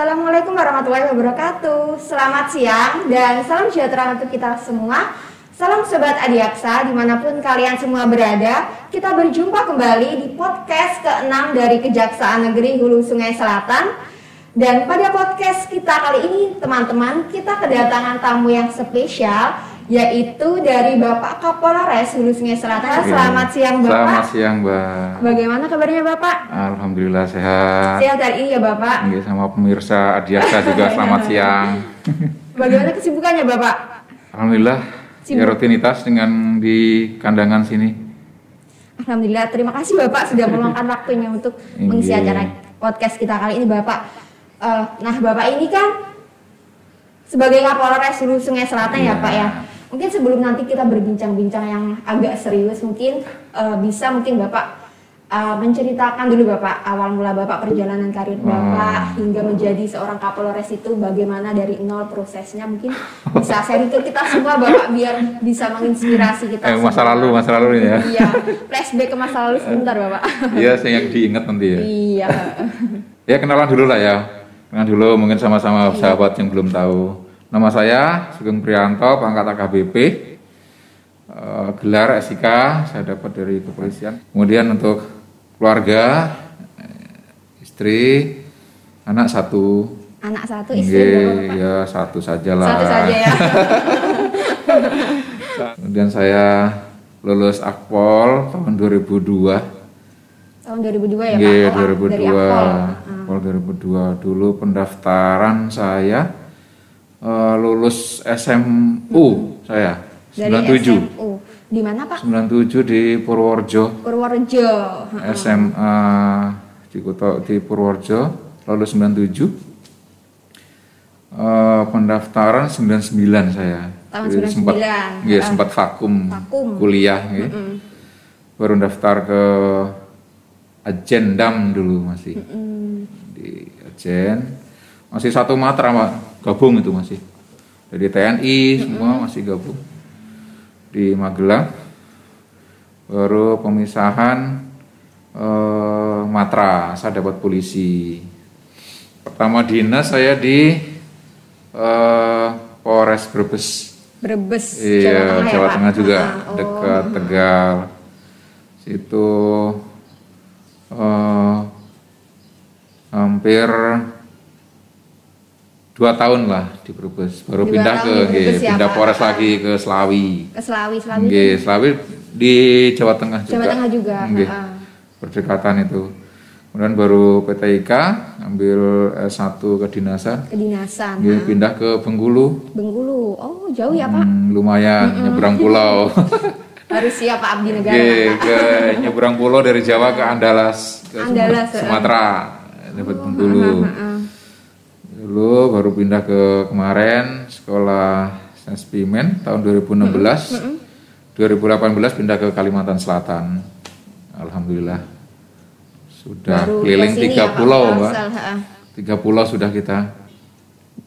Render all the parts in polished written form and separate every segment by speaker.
Speaker 1: Assalamualaikum warahmatullahi wabarakatuh. Selamat siang dan salam sejahtera untuk kita semua. Salam Sobat Adiaksa dimanapun kalian semua berada. Kita berjumpa kembali di podcast ke-6 dari Kejaksaan Negeri Hulu Sungai Selatan. Dan pada podcast kita kali ini teman-teman, kita kedatangan tamu yang spesial, yaitu dari Bapak Kapolres Hulu Sungai Selatan. Selamat siang Bapak.
Speaker 2: Selamat siang Mbak.
Speaker 1: Bagaimana kabarnya Bapak?
Speaker 2: Alhamdulillah sehat.
Speaker 1: Sehat hari ini ya Bapak.
Speaker 2: Sama pemirsa Adiaksa juga selamat siang.
Speaker 1: Bagaimana kesibukannya Bapak?
Speaker 2: Alhamdulillah ya rutinitas dengan di kandangan sini.
Speaker 1: Alhamdulillah, terima kasih Bapak sudah meluangkan waktunya untuk mengisi acara podcast kita kali ini Bapak. Nah Bapak ini kan sebagai Kapolres Hulu Sungai Selatan ya Pak ya. Mungkin sebelum nanti kita berbincang-bincang yang agak serius, mungkin bisa Bapak menceritakan dulu Bapak awal mula Bapak perjalanan karir Bapak hingga menjadi seorang Kapolres itu bagaimana dari nol prosesnya, mungkin bisa sharing ke kita semua Bapak biar bisa menginspirasi kita.
Speaker 2: Masa lalu ini ya.
Speaker 1: Iya, flashback ke masa lalu sebentar Bapak.
Speaker 2: Iya, saya yang diingat nanti ya.
Speaker 1: Iya.
Speaker 2: Ya kenalan dulu lah ya. Kenalan dulu mungkin sama-sama sahabat yang belum tahu. Nama saya Sugeng Prianto, pangkat AKBP. Gelar SIK saya dapat dari kepolisian. Kemudian untuk keluarga, istri, anak satu.
Speaker 1: Anak satu, istri berapa?
Speaker 2: Ya satu sajalah.
Speaker 1: Satu saja ya.
Speaker 2: Kemudian saya lulus Akpol tahun 2002.
Speaker 1: Tahun 2002 ya Pak?
Speaker 2: Iya, 2002.
Speaker 1: Dari Akpol.
Speaker 2: Akpol 2002. Dulu pendaftaran saya lulus SMU saya.
Speaker 1: Dari
Speaker 2: 97.
Speaker 1: SMU. Di mana Pak?
Speaker 2: 97 di Purworejo.
Speaker 1: Purworejo.
Speaker 2: SMA di Purworejo, lulus 97. Pendaftaran 99 saya.
Speaker 1: Tahun 99.
Speaker 2: Sempat vakum. Kuliah baru daftar ke Ajendam dulu masih. Di Ajen. Masih satu matra Pak, gabung itu masih. Dari TNI semua masih gabung. Di Magelang. Baru pemisahan matra, saya dapat polisi. Pertama dinas saya di Polres Brebes.
Speaker 1: Brebes,
Speaker 2: iya, Jawa Tengah juga, dekat Tegal. Situ hampir 2 tahun lah di Brebes. Baru pindah ke pindah Polres lagi ke Slawi.
Speaker 1: Ke Slawi.
Speaker 2: Slawi di Jawa Tengah juga.
Speaker 1: Jawa Tengah juga.
Speaker 2: Berdekatan itu. Kemudian baru PTIK ambil S1 kedinasan. Pindah ke Bengkulu.
Speaker 1: Bengkulu. Oh, jauh ya, Pak?
Speaker 2: Lumayan, nyebrang pulau.
Speaker 1: Harus siap Pak abdi negara.
Speaker 2: Ke nyebrang pulau dari Jawa ke Andalas, ke Sumatera. Dapat Bengkulu. Dulu baru pindah ke kemarin sekolah Senspimen tahun 2016. 2018 pindah ke Kalimantan Selatan. Alhamdulillah. Sudah baru keliling 3 pulau, Mbak. 3 pulau sudah kita.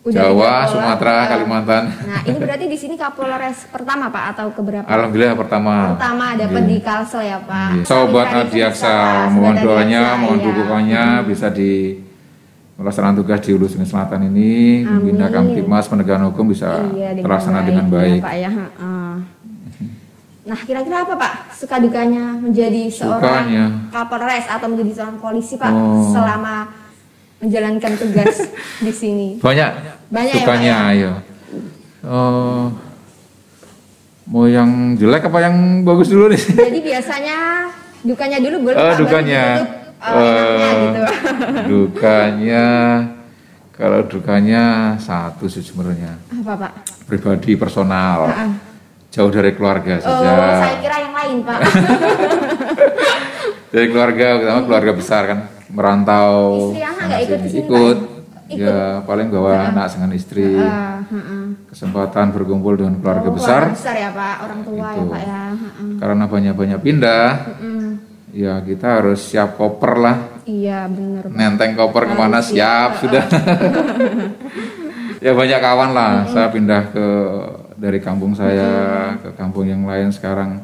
Speaker 2: Jawa, Sumatera, Kalimantan.
Speaker 1: Nah, ini berarti di sini Kapolres pertama Pak atau keberapa?
Speaker 2: Alhamdulillah pertama.
Speaker 1: Pertama dapat di Kalsel ya, Pak.
Speaker 2: Sobat Adiaksa, mohon doanya, mohon dukungannya bisa di pelaksanaan tugas di Hulu Sungai Selatan ini, membina Kamtibmas penegakan hukum bisa terlaksana dengan baik.
Speaker 1: Ya, Pak, ya. Nah, kira-kira apa Pak suka dukanya menjadi seorang Kapolres atau menjadi seorang polisi Pak selama menjalankan tugas di sini?
Speaker 2: Banyak sukanya ya. Mau yang jelek apa yang bagus dulu nih?
Speaker 1: Jadi biasanya dukanya dulu boleh Pak?
Speaker 2: Dukanya.
Speaker 1: Gitu.
Speaker 2: Dukanya satu sih sebenarnya.
Speaker 1: Apa Pak?
Speaker 2: Pribadi, personal. Jauh dari keluarga saja.
Speaker 1: Saya kira yang lain Pak.
Speaker 2: Dari keluarga, pertama keluarga besar kan, merantau.
Speaker 1: Istri anak nggak ikut kesini,
Speaker 2: ikut. Ya paling bawa anak dengan istri. Kesempatan berkumpul dengan keluarga besar.
Speaker 1: Besar ya Pak, orang tua itu. Ya Pak ya.
Speaker 2: Karena banyak pindah. Ya kita harus siap koper lah.
Speaker 1: Iya benar.
Speaker 2: Nenteng koper kemana siap sudah. Ya banyak kawan lah. Saya pindah dari kampung saya ke kampung yang lain sekarang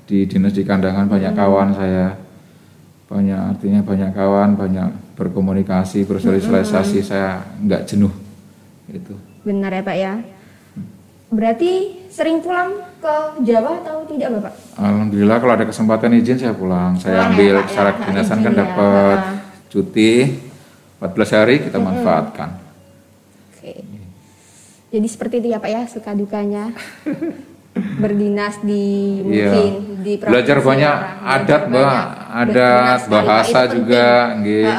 Speaker 2: di dinas di kandangan banyak kawan saya. Banyak kawan, banyak berkomunikasi, bersosialisasi, saya nggak jenuh. Itu.
Speaker 1: Benar ya Pak ya. Berarti sering pulang ke Jawa atau tidak Bapak?
Speaker 2: Alhamdulillah kalau ada kesempatan izin saya pulang. Saya ambil syarat kedinasan kan dapat cuti 14 hari kita manfaatkan.
Speaker 1: Oke. Jadi seperti itu ya Pak ya, suka dukanya berdinas di mungkin di provinsi.
Speaker 2: Belajar banyak adat Mbak, adat bahasa juga, nggih.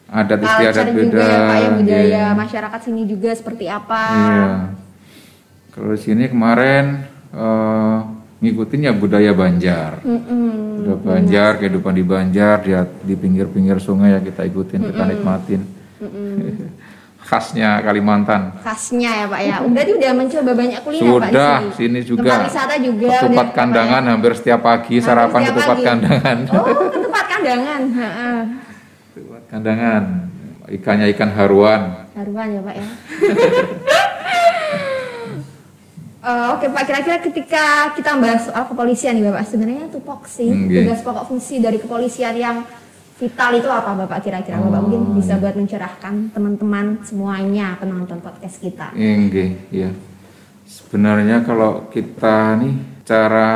Speaker 2: Adat istiadat beda.
Speaker 1: Juga ya Pak ya, budaya masyarakat sini juga seperti apa.
Speaker 2: Iya. Kalau di sini kemarin ngikutin ya budaya Banjar. Budaya Banjar, kehidupan di Banjar, di pinggir-pinggir sungai ya kita ikutin, kita nikmatin. Khasnya Kalimantan.
Speaker 1: Khasnya ya Pak ya. Berarti udah mencoba banyak kuliner
Speaker 2: Sudah,
Speaker 1: Pak di sini.
Speaker 2: Sini juga.
Speaker 1: Tempat wisata juga.
Speaker 2: Ketupat kandangan ya? Hampir setiap pagi sarapan ketupat kandangan.
Speaker 1: Oh, ketupat kandangan.
Speaker 2: Ketupat kandangan. Ikannya ikan haruan.
Speaker 1: Haruan ya Pak ya. Oke Pak, kira-kira ketika kita bahas soal kepolisian nih Bapak, sebenarnya tupoksi, tugas pokok fungsi dari kepolisian yang vital itu apa Bapak kira-kira? Bapak mungkin bisa buat mencerahkan teman-teman semuanya penonton podcast kita.
Speaker 2: Iya. Sebenarnya kalau kita nih cara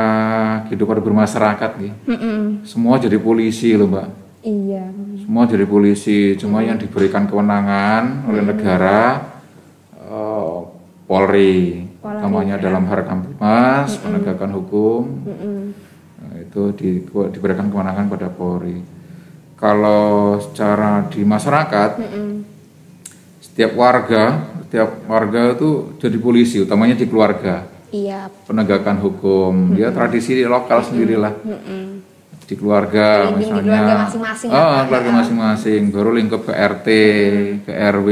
Speaker 2: kehidupan bermasyarakat nih, semua jadi polisi loh Mbak.
Speaker 1: Iya.
Speaker 2: Semua jadi polisi, cuma yang diberikan kewenangan oleh negara, Polri. Namanya dalam Harkampimas, penegakan hukum, nah, itu diberikan kewenangan pada Polri. Kalau secara di masyarakat, setiap warga itu jadi polisi, utamanya di keluarga.
Speaker 1: Iya.
Speaker 2: Penegakan hukum, dia tradisi lokal sendirilah. Di keluarga misalnya, keluarga masing-masing, baru lingkup ke RT, ke RW,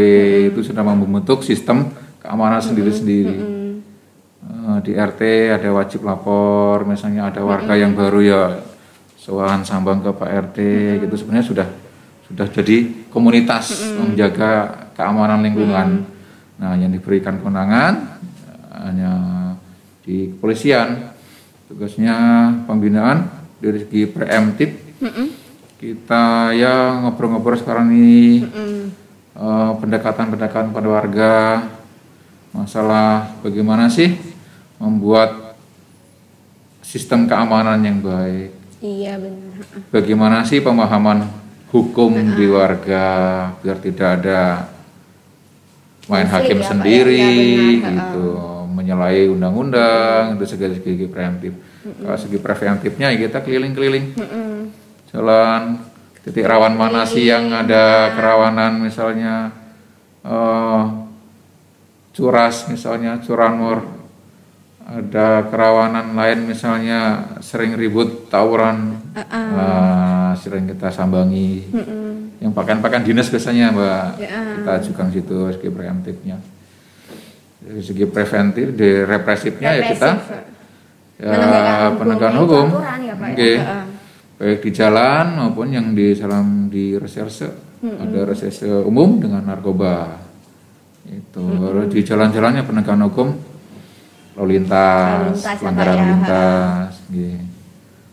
Speaker 2: itu sudah membentuk sistem keamanan sendiri-sendiri. Di RT ada wajib lapor, misalnya ada warga yang baru ya sowan sambang ke Pak RT, gitu sebenarnya sudah jadi komunitas menjaga keamanan lingkungan. Nah, yang diberikan kewenangan hanya di kepolisian, tugasnya pembinaan dari segi preemptif. Kita ya ngobrol-ngobrol sekarang ini pendekatan pada warga, masalah bagaimana sih membuat sistem keamanan yang baik.
Speaker 1: Iya benar.
Speaker 2: Bagaimana sih pemahaman hukum di warga biar tidak ada main hakim sendiri, gitu, menyalahi undang-undang, itu segi preemptif. Kalau segi preventifnya ya kita keliling-keliling, jalan titik rawan mana sih yang ada kerawanan, misalnya curas, misalnya curanmor. Ada kerawanan lain misalnya sering ribut tawuran, sering kita sambangi. Yang pakaian dinas biasanya Mbak, kita ajukan situ segi preemptifnya. Dari segi preventif, di represifnya ya kita penegakan hukum, baik di jalan maupun yang di reserse, ada reserse umum dengan narkoba. Itu di jalan-jalannya penegakan hukum. Lalu lintas, pelanggaran lalu lintas.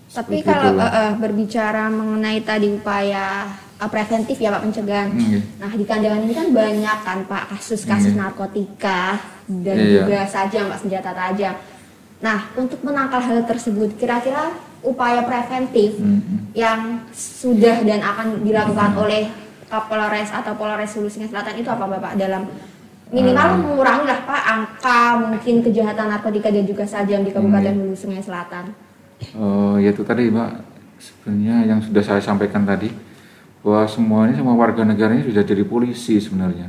Speaker 1: Tapi kalau berbicara mengenai tadi upaya preventif ya Pak, pencegahan. Nah di kandangan ini kan banyak kan Pak kasus-kasus narkotika dan juga sajam Pak, senjata tajam. Nah untuk menangkal hal tersebut, kira-kira upaya preventif yang sudah dan akan dilakukan oleh Kapolres atau Polres Hulu Sungai Selatan itu apa Bapak, dalam minimal mengurangi lah Pak angka mungkin kejahatan narkotika dan juga sajam di Kabupaten Hulu Sungai Selatan?
Speaker 2: Ya itu tadi Mbak, sebenarnya yang sudah saya sampaikan tadi, bahwa semua warga negara ini sudah jadi polisi sebenarnya.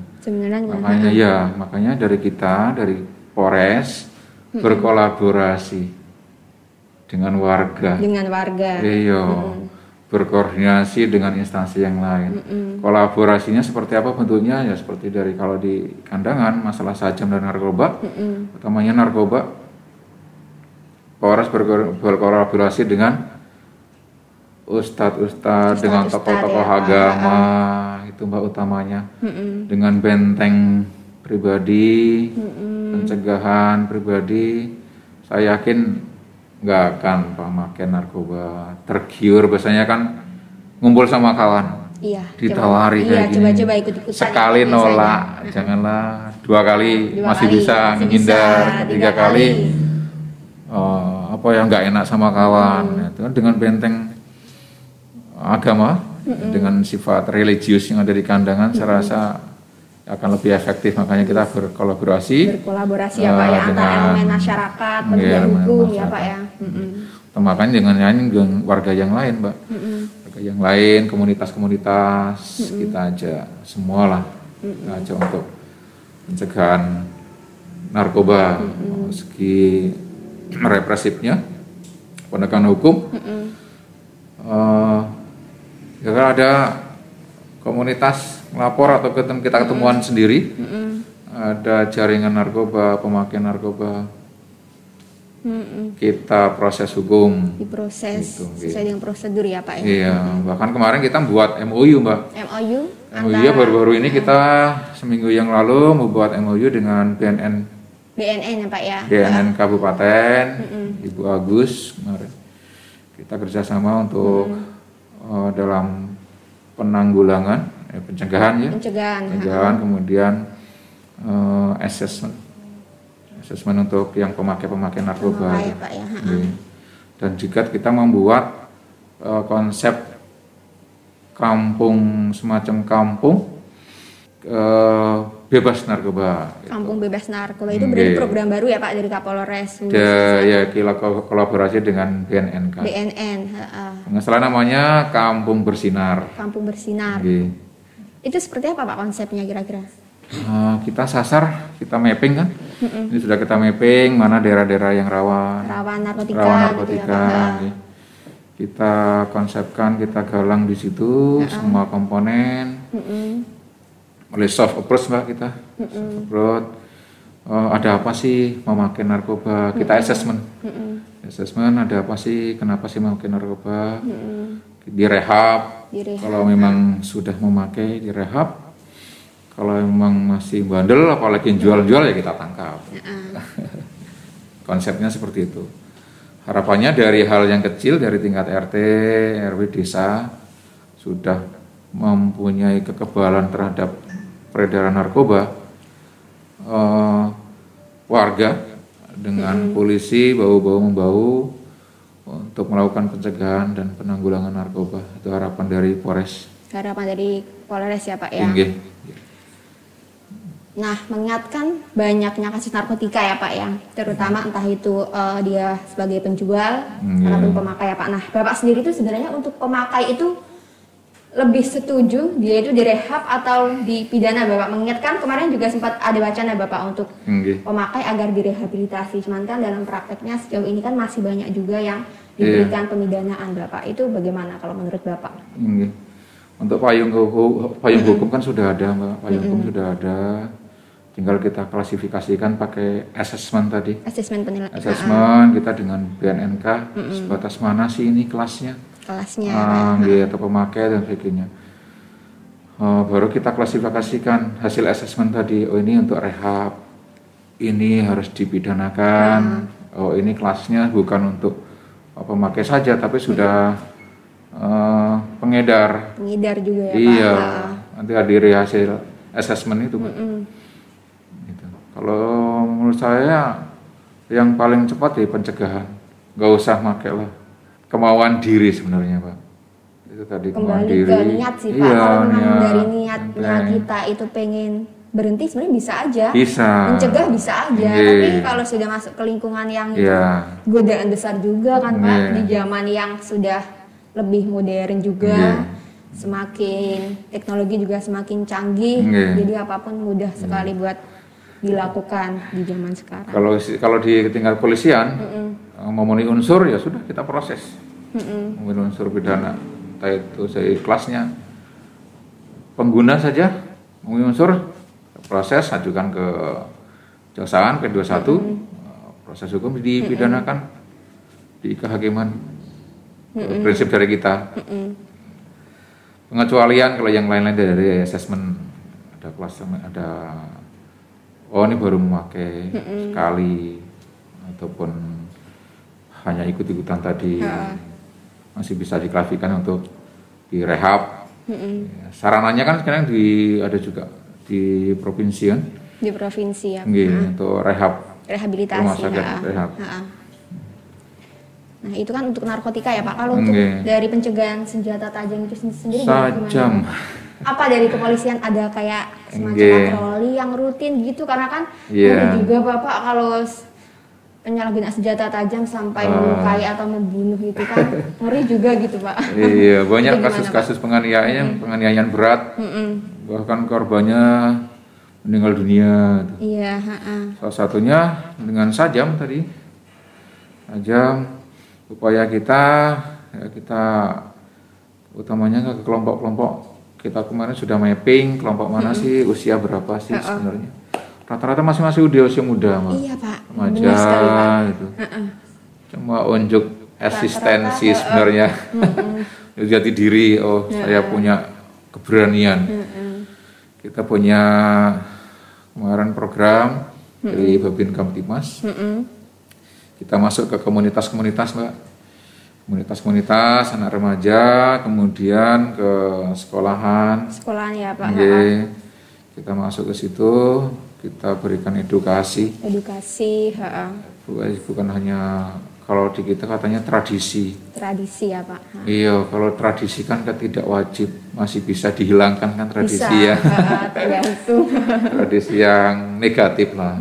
Speaker 2: Makanya dari kita, dari Polres berkolaborasi dengan warga. Berkoordinasi dengan instansi yang lain. Kolaborasinya seperti apa bentuknya? Ya seperti dari kalau di kandangan masalah sajam dan narkoba, utamanya narkoba, Polres berkolaborasi dengan ustadz, dengan tokoh-tokoh agama, itu Mbak utamanya, dengan benteng pribadi, pencegahan pribadi. Saya yakin nggak akan pakai narkoba tergiur, biasanya kan ngumpul sama kawan, ditawari kayak gini.
Speaker 1: Coba ikut-ikutan.
Speaker 2: Sekali
Speaker 1: ya,
Speaker 2: nolak, janganlah 2 kali masih bisa menghindar, 3 kali apa yang nggak enak sama kawan. Itu kan dengan benteng agama, dengan sifat religius yang ada di kandangan, saya rasa akan lebih efektif. Makanya kita berkolaborasi
Speaker 1: ya Pak ya, antara elemen masyarakat, penegak hukum ya Pak ya.
Speaker 2: Makanya dengan warga yang lain, Mbak. Warga yang lain, komunitas-komunitas, kita ajak semualah. Kita ajak untuk pencegahan narkoba, segi represifnya, penegakan hukum. Ya kalau ada komunitas lapor atau kita ketemuan sendiri, ada jaringan narkoba, pemakaian narkoba, kita proses hukum.
Speaker 1: Diproses sesuai dengan prosedur ya Pak ya.
Speaker 2: Iya, bahkan kemarin kita buat MOU, Mbak. MOU baru-baru ini kita seminggu yang lalu membuat MOU dengan BNN
Speaker 1: ya Pak ya.
Speaker 2: BNN Kabupaten, Ibu Agus kemarin. Kita kerjasama untuk dalam penanggulangan, pencegahan ya. Pencegahan, kemudian assessment untuk yang pemakai narkoba.
Speaker 1: Ya, Pak, ya.
Speaker 2: Dan juga kita membuat konsep kampung, semacam kampung bebas narkoba.
Speaker 1: Kampung bebas narkoba itu berarti program baru ya Pak dari Kapolres.
Speaker 2: Ya, kita kolaborasi dengan BNN. Nggak salah namanya Kampung Bersinar.
Speaker 1: Kampung Bersinar. Itu seperti apa Pak konsepnya kira-kira?
Speaker 2: Kita sasar, kita mapping kan. Ini sudah kita mapping mana daerah-daerah yang rawan narkotika.
Speaker 1: Gitu ya, Pak.
Speaker 2: Kita konsepkan, kita galang di situ semua komponen. Oleh soft approach Mbak kita. Soft approach. Ada apa sih memakai narkoba? Kita assessment. Assessment ada apa sih? Kenapa sih memakai narkoba? Direhab. Kalau memang sudah memakai, direhab. Kalau memang masih bandel, apalagi jual-jual ya kita tangkap. Konsepnya seperti itu. Harapannya dari hal yang kecil, dari tingkat RT, RW desa sudah mempunyai kekebalan terhadap peredaran narkoba, warga dengan polisi bahu-bahu untuk melakukan pencegahan dan penanggulangan narkoba. Itu harapan dari Polres.
Speaker 1: Harapan dari Polres ya Pak ya. Nah, mengingatkan banyaknya kasus narkotika ya Pak ya, terutama entah itu dia sebagai penjual ataupun pemakai ya Pak. Nah, Bapak sendiri itu sebenarnya untuk pemakai itu lebih setuju dia itu direhab atau dipidana Bapak? Mengingatkan kemarin juga sempat ada wacana Bapak untuk pemakai agar direhabilitasi. Cuman kan dalam prakteknya sejauh ini kan masih banyak juga yang diberikan pemidanaan Bapak. Itu bagaimana kalau menurut Bapak?
Speaker 2: Untuk payung hukum kan sudah ada Mbak, payung hukum sudah ada. Tinggal kita klasifikasikan pakai assessment tadi.
Speaker 1: Assessment
Speaker 2: kita dengan BNNK sebatas mana sih ini kelasnya atau pemakai dan sebagainya. Baru kita klasifikasikan hasil assessment tadi. Oh ini untuk rehab, ini harus dipidanakan. Oh ini kelasnya bukan untuk pemakai saja, tapi sudah pengedar juga ya Pak. Iya, nanti dari hasil assessment itu Pak. Gitu. Kalau menurut saya yang paling cepat ya pencegahan, nggak usah pakai lah, kemauan diri sebenarnya Pak. Itu tadi kemauan diri.
Speaker 1: Kembali ke niat sih Pak. Kalau memang dari niatnya kita itu pengen berhenti sebenarnya bisa aja. Mencegah bisa aja. Tapi kalau sudah masuk ke lingkungan yang itu godaan besar juga kan Pak, di zaman yang sudah lebih modern juga. Semakin teknologi juga semakin canggih. Jadi apapun mudah sekali buat dilakukan di zaman sekarang.
Speaker 2: Kalau di tingkat polisian memenuhi unsur ya sudah kita proses. Memenuhi unsur pidana. Entah itu saya kelasnya pengguna saja memenuhi unsur, proses ajukan ke kejaksaan P21, proses hukum dipidanakan di kehakiman. Prinsip dari kita. Pengecualian kalau yang lain-lain dari assessment ada kelas, ada ini baru memakai sekali ataupun hanya ikut-ikutan tadi, masih bisa diklasifikasikan untuk direhab Ya, sarananya kan sekarang ada juga di provinsi kan.
Speaker 1: Di provinsi ya.
Speaker 2: Untuk
Speaker 1: rehabilitasi.
Speaker 2: Rumah sakit rehab.
Speaker 1: Nah itu kan untuk narkotika ya Pak. Kalau untuk dari pencegahan senjata tajam itu sendiri
Speaker 2: gimana?
Speaker 1: Apa dari kepolisian ada kayak semacam patroli yang rutin gitu, karena kan ngeri juga Bapak kalau penyalahgunaan senjata tajam sampai melukai atau membunuh itu kan ngeri juga gitu Pak.
Speaker 2: Iya, banyak kasus-kasus penganiayaan berat, bahkan korbannya meninggal dunia.
Speaker 1: Iya.
Speaker 2: Salah satunya dengan sajam tadi, upaya kita utamanya ke kelompok-kelompok. Kita kemarin sudah mapping kelompok mana sih, usia berapa sih sebenarnya. Rata-rata masih usia muda, Mas.
Speaker 1: Iya, Pak.
Speaker 2: Remaja gitu. Cuma unjuk eksistensi sebenarnya. Jati diri, saya punya keberanian. Kita punya kemarin program dari Babin Kamtibmas. Kita masuk ke komunitas-komunitas, Mbak. Komunitas-komunitas anak remaja, kemudian ke sekolahan ya Pak. Kita masuk ke situ, kita berikan edukasi, bukan hanya kalau di kita katanya tradisi
Speaker 1: ya Pak.
Speaker 2: Iya, kalau tradisi kan tidak wajib, masih bisa dihilangkan kan tradisi ya.
Speaker 1: Tergantung.
Speaker 2: Tradisi yang negatif lah.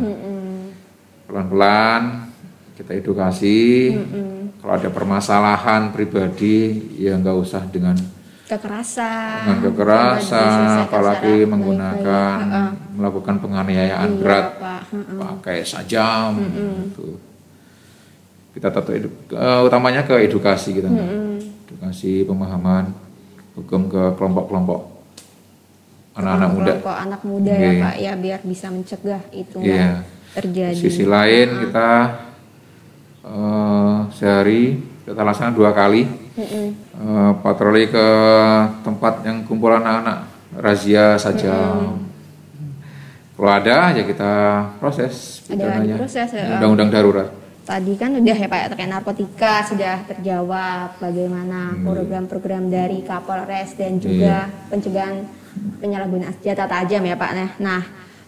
Speaker 2: Pelan-pelan kita edukasi. Kalau ada permasalahan pribadi ya nggak usah dengan
Speaker 1: kekerasan,
Speaker 2: apalagi melakukan penganiayaan berat, pakai sajam. Gitu. Kita utamanya ke edukasi kita, edukasi pemahaman hukum ke kelompok-kelompok anak-anak muda.
Speaker 1: Anak muda ya Pak, ya biar bisa mencegah itu terjadi.
Speaker 2: Di sisi lain kita sehari kita laksanakan 2 kali patroli ke tempat yang kumpul anak-anak, razia saja. Kalau ada ya kita proses. Undang-undang darurat.
Speaker 1: Tadi kan udah ya Pak terkait narkotika sudah terjawab, bagaimana program-program dari Kapolres dan juga pencegahan penyalahgunaan senjata tajam ya Pak. Nah,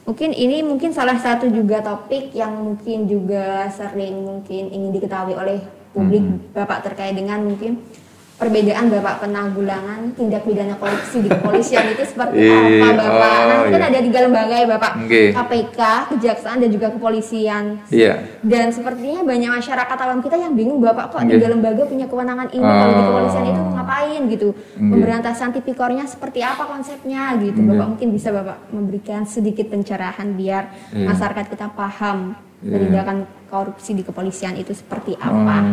Speaker 1: mungkin salah satu juga topik yang mungkin juga sering ingin diketahui oleh publik Bapak terkait dengan mungkin perbedaan Bapak penanggulangan tindak pidana korupsi di kepolisian itu seperti apa Bapak? Kan ada 3 lembaga ya Bapak, KPK, Kejaksaan dan juga kepolisian. Dan sepertinya banyak masyarakat awam kita yang bingung Bapak kok 3 lembaga punya kewenangan ini, kalau di kepolisian itu ngapain gitu? Pemberantasan tipikornya seperti apa konsepnya gitu? Bapak mungkin bisa Bapak memberikan sedikit pencerahan biar masyarakat kita paham penindakan korupsi di kepolisian itu seperti apa.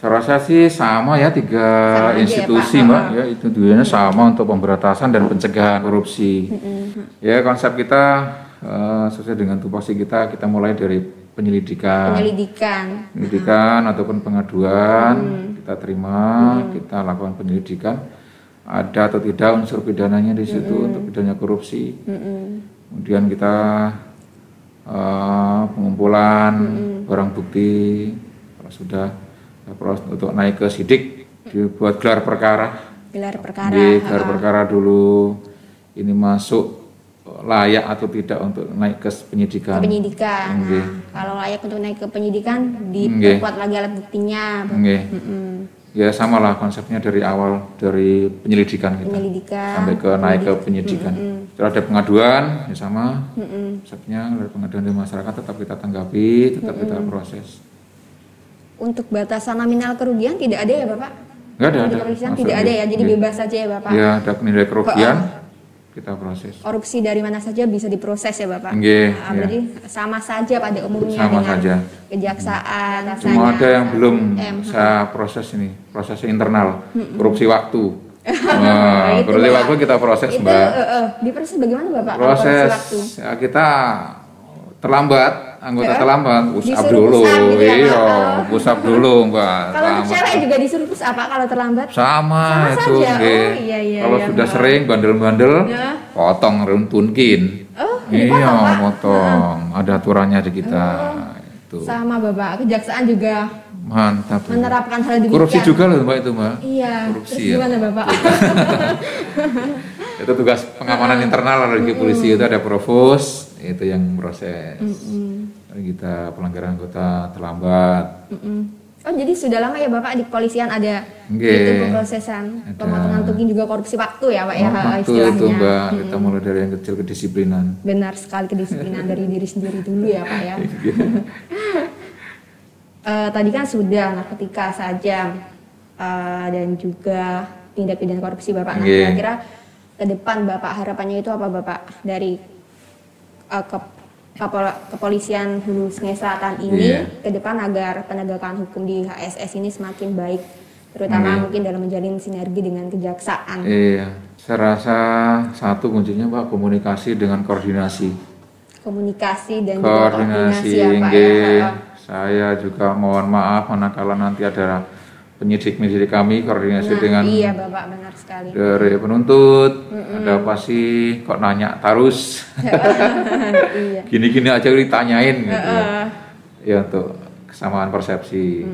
Speaker 2: Saya rasa sih sama ya 3 institusi ya, Mbak, ya itu tujuannya sama untuk pemberantasan dan pencegahan korupsi. Ya konsep kita sesuai dengan tupoksi kita mulai dari penyelidikan ataupun pengaduan kita terima, kita lakukan penyelidikan ada atau tidak unsur pidananya di situ untuk pidana korupsi. Kemudian kita pengumpulan barang bukti, kalau sudah untuk naik ke sidik dibuat gelar perkara dulu, ini masuk layak atau tidak untuk naik ke penyidikan.
Speaker 1: Kalau layak untuk naik ke penyidikan diperkuat lagi alat buktinya.
Speaker 2: Ya sama lah konsepnya dari awal, dari penyelidikan sampai ke naik ke penyidikan. Setelah ada pengaduan ya sama konsepnya, dari pengaduan dari masyarakat tetap kita tanggapi, tetap kita proses.
Speaker 1: Untuk batasan nominal kerugian tidak ada ya Bapak?
Speaker 2: Nggak ada.
Speaker 1: Tidak ada ya, jadi bebas saja ya Bapak?
Speaker 2: Ya, ada penilai kerugian, kita proses.
Speaker 1: Korupsi dari mana saja bisa diproses ya Bapak? Berarti sama saja pada umumnya dengan kejaksaan.
Speaker 2: Cuma ada yang belum saya proses ini, prosesnya internal, korupsi waktu. Korupsi waktu kita proses Mbak.
Speaker 1: Diproses bagaimana Bapak?
Speaker 2: Proses ya, kita terlambat, anggota terlambat, push up dulu, push up dulu Mbak.
Speaker 1: Kalau untuk cewek juga disuruh push up kalau terlambat?
Speaker 2: Sama itu, kalau sudah sering bandel-bandel, potong runtunkin. Potong. Ada aturannya di kita. Itu.
Speaker 1: Sama Bapak, kejaksaan juga
Speaker 2: Mantap.
Speaker 1: Menerapkan hal demikian.
Speaker 2: Korupsi juga loh Mbak itu Mbak.
Speaker 1: Iya.
Speaker 2: Korupsi
Speaker 1: Terus gimana
Speaker 2: ya.
Speaker 1: Bapak?
Speaker 2: Itu tugas pengamanan internal dari polisi itu ada provos, itu yang proses. Kita pelanggaran anggota terlambat.
Speaker 1: Oh jadi sudah lama ya Bapak di kepolisian ada
Speaker 2: Nggih.
Speaker 1: itu pemrosesan, pemotongan tukin juga korupsi waktu ya Pak ya
Speaker 2: Waktu
Speaker 1: istilahnya.
Speaker 2: itu Mbak, kita mulai dari yang kecil kedisiplinan.
Speaker 1: Benar sekali, kedisiplinan dari diri sendiri dulu ya Pak ya. Tadi kan sudah narkotika saja dan juga tindak pidana korupsi Bapak. Nah kira-kira ke depan Bapak harapannya itu apa Bapak dari kepolisian Hulu Sungai Selatan ini ke depan agar penegakan hukum di HSS ini semakin baik, terutama mungkin dalam menjalin sinergi dengan kejaksaan.
Speaker 2: Iya, saya rasa satu kuncinya Pak, komunikasi dengan koordinasi.
Speaker 1: Komunikasi dan juga koordinasi ya Pak ya.
Speaker 2: Saya juga mohon maaf manakala nanti ada penyidik kami koordinasi dengan
Speaker 1: iya Bapak, benar sekali.
Speaker 2: Dari penuntut, ada apa sih kok nanya terus?
Speaker 1: Iya.
Speaker 2: Gini-gini aja ditanyain gitu. Ya untuk kesamaan persepsi.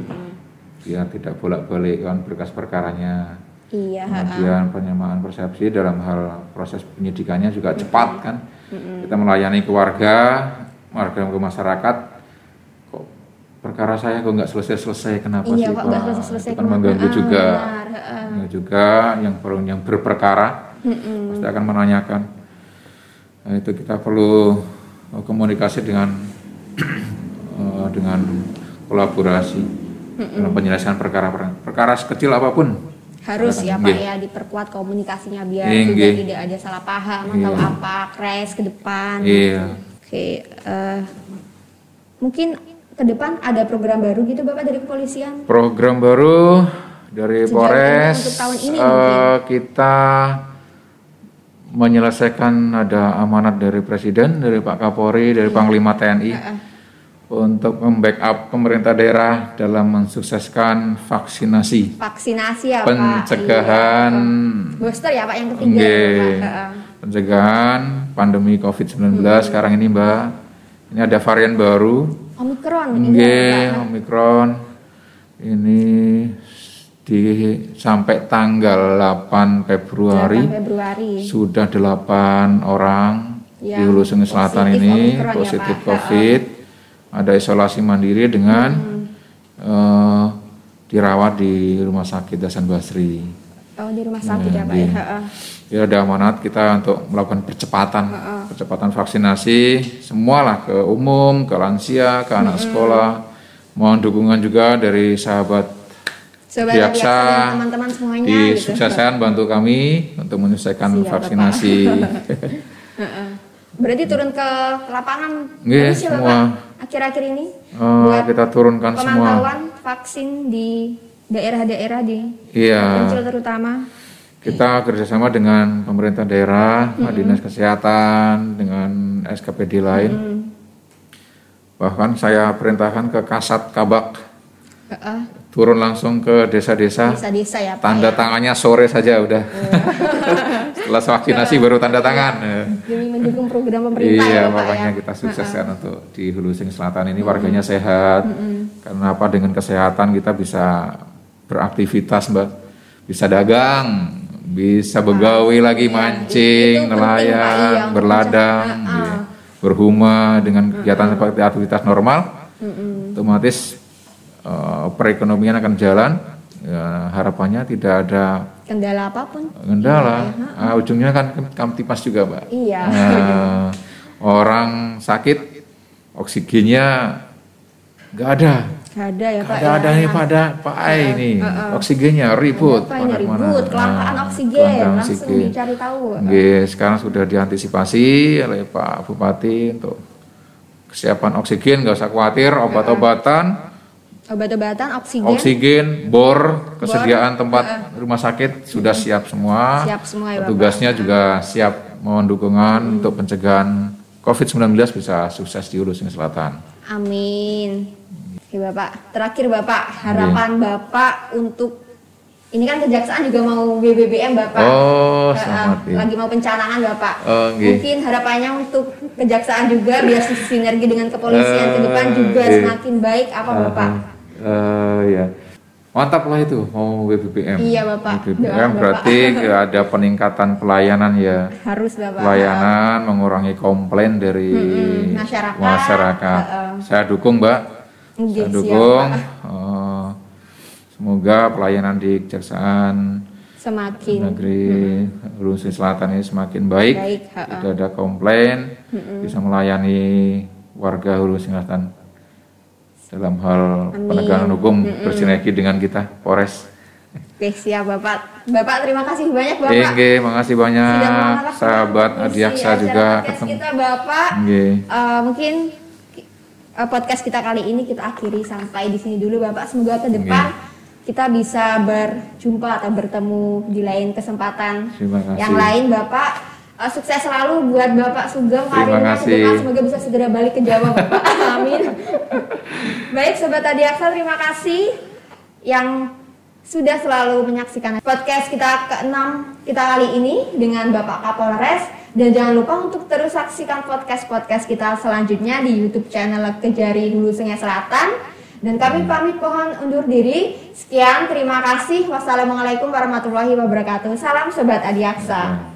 Speaker 2: Biar tidak bolak-balik kan berkas perkaranya.
Speaker 1: Iya.
Speaker 2: Kemudian penyamaan persepsi dalam hal proses penyidikannya juga cepat kan. Kita melayani ke warga ke masyarakat. Kok perkara saya kok nggak selesai kenapa
Speaker 1: iya,
Speaker 2: sih
Speaker 1: Pak?
Speaker 2: Pak?
Speaker 1: Selesai
Speaker 2: Itu kan mengganggu juga.
Speaker 1: Benar,
Speaker 2: Juga yang berperkara pasti akan menanyakan. Nah, itu kita perlu komunikasi dengan kolaborasi dalam penyelesaian perkara sekecil apapun.
Speaker 1: Harus ya Pak ya diperkuat komunikasinya biar juga tidak ada salah paham atau apa crash ke depan. Oke, mungkin ke depan ada program baru gitu Bapak dari kepolisian?
Speaker 2: Program baru dari Polres
Speaker 1: untuk tahun ini
Speaker 2: kita menyelesaikan ada amanat dari Presiden, dari Pak Kapolri, dari Panglima TNI untuk membackup pemerintah daerah dalam mensukseskan vaksinasi.
Speaker 1: Vaksinasi ya
Speaker 2: pencegahan,
Speaker 1: Pak. Booster ya Pak yang ketiga ya, Pak.
Speaker 2: Pencegahan pandemi COVID-19 sekarang ini Mbak. Ini ada varian baru.
Speaker 1: Omikron.
Speaker 2: Omikron. Ini sampai tanggal 8 Februari. Sudah 8 orang di Hulu Sungai Selatan ini positif COVID. Ada isolasi mandiri dengan dirawat di Rumah Sakit Hasan Basri.
Speaker 1: Oh di rumah sakit ya Pak ya.
Speaker 2: Ya ada amanat kita untuk melakukan percepatan vaksinasi semualah ke umum, ke lansia, ke anak sekolah. Mohon dukungan juga dari sahabat Diaksa
Speaker 1: dan teman-teman semuanya
Speaker 2: di Suksesan bantu kami untuk menyelesaikan vaksinasi.
Speaker 1: Berarti turun ke lapangan
Speaker 2: semua
Speaker 1: akhir-akhir ini
Speaker 2: buat kita turunkan semua
Speaker 1: pemantauan vaksin di daerah-daerah di terpencil terutama.
Speaker 2: Kita kerjasama dengan pemerintah daerah, dinas kesehatan, dengan SKPD lain. Bahkan saya perintahkan ke Kasat Kabak turun langsung ke desa-desa.
Speaker 1: Ya, Pak,
Speaker 2: tanda tangannya sore saja udah. Setelah vaksinasi baru tanda tangan.
Speaker 1: Demi mendukung program pemerintah.
Speaker 2: Iya,
Speaker 1: ya,
Speaker 2: makanya
Speaker 1: Pak,
Speaker 2: kita sukseskan untuk di Hulu Sungai Selatan ini warganya sehat. Karena apa, dengan kesehatan kita bisa beraktivitas Mbak, bisa dagang, bisa begawi lagi, mancing, nelayan, berladang, berhuma dengan kegiatan seperti aktivitas normal. Otomatis perekonomian akan jalan. Ya, harapannya tidak ada
Speaker 1: kendala apapun.
Speaker 2: Ujungnya kan Kamtipas juga Mbak.
Speaker 1: Iya.
Speaker 2: Orang sakit oksigennya nggak ada.
Speaker 1: Nggak ada ya Pak.
Speaker 2: Nggak ada nih pada Pak Ai ini oksigennya ribut.
Speaker 1: Kelangkaan oksigen langsung dicari tahu.
Speaker 2: Sekarang sudah diantisipasi oleh Pak Bupati untuk kesiapan oksigen, nggak usah khawatir, obat-obatan, oksigen, bor, kesediaan tempat rumah sakit sudah siap semua.
Speaker 1: Siap semua ya Bapak.
Speaker 2: Tugasnya juga siap, mohon dukungan untuk pencegahan COVID-19 bisa sukses di Hulu Sungai Selatan.
Speaker 1: Amin. Oke Bapak, terakhir Bapak, harapan Bapak untuk ini kan kejaksaan juga mau BBBM Bapak. Lagi mau pencanangan Bapak. Mungkin harapannya untuk kejaksaan juga biar sinergi dengan kepolisian ke depan juga semakin baik apa Bapak?
Speaker 2: Ya. Mantap lah itu mau WBBM.
Speaker 1: Iya Bapak.
Speaker 2: WBBM berarti ada peningkatan pelayanan ya.
Speaker 1: Harus Bapak.
Speaker 2: Pelayanan, mengurangi komplain dari masyarakat. Saya dukung Mbak. Saya dukung. Semoga pelayanan di Kejaksaan
Speaker 1: semakin
Speaker 2: Negeri Hulu Sungai Selatan ini semakin baik. Tidak ada komplain, bisa melayani warga Hulu Sungai Selatan dalam hal penegakan hukum bersinergi dengan kita Polres.
Speaker 1: Oke, siap Bapak. Bapak terima kasih banyak Bapak.
Speaker 2: Oke, makasih banyak sahabat Adiaksa juga.
Speaker 1: Kita Bapak. Mungkin podcast kita kali ini kita akhiri sampai di sini dulu Bapak. Semoga ke depan kita bisa berjumpa atau bertemu di lain kesempatan yang lain Bapak. Sukses selalu buat Bapak Sugeng karirnya ke depan, semoga bisa segera balik ke Jawa Bapak. Amin. Baik Sobat Adiaksa, terima kasih yang sudah selalu menyaksikan podcast kita ke-6 kita kali ini dengan Bapak Kapolres. Dan jangan lupa untuk terus saksikan podcast-podcast kita selanjutnya di YouTube channel Kejari Hulu Sungai Selatan. Dan kami pamit mohon undur diri. Sekian, terima kasih. Wassalamualaikum warahmatullahi wabarakatuh. Salam Sobat Adiaksa.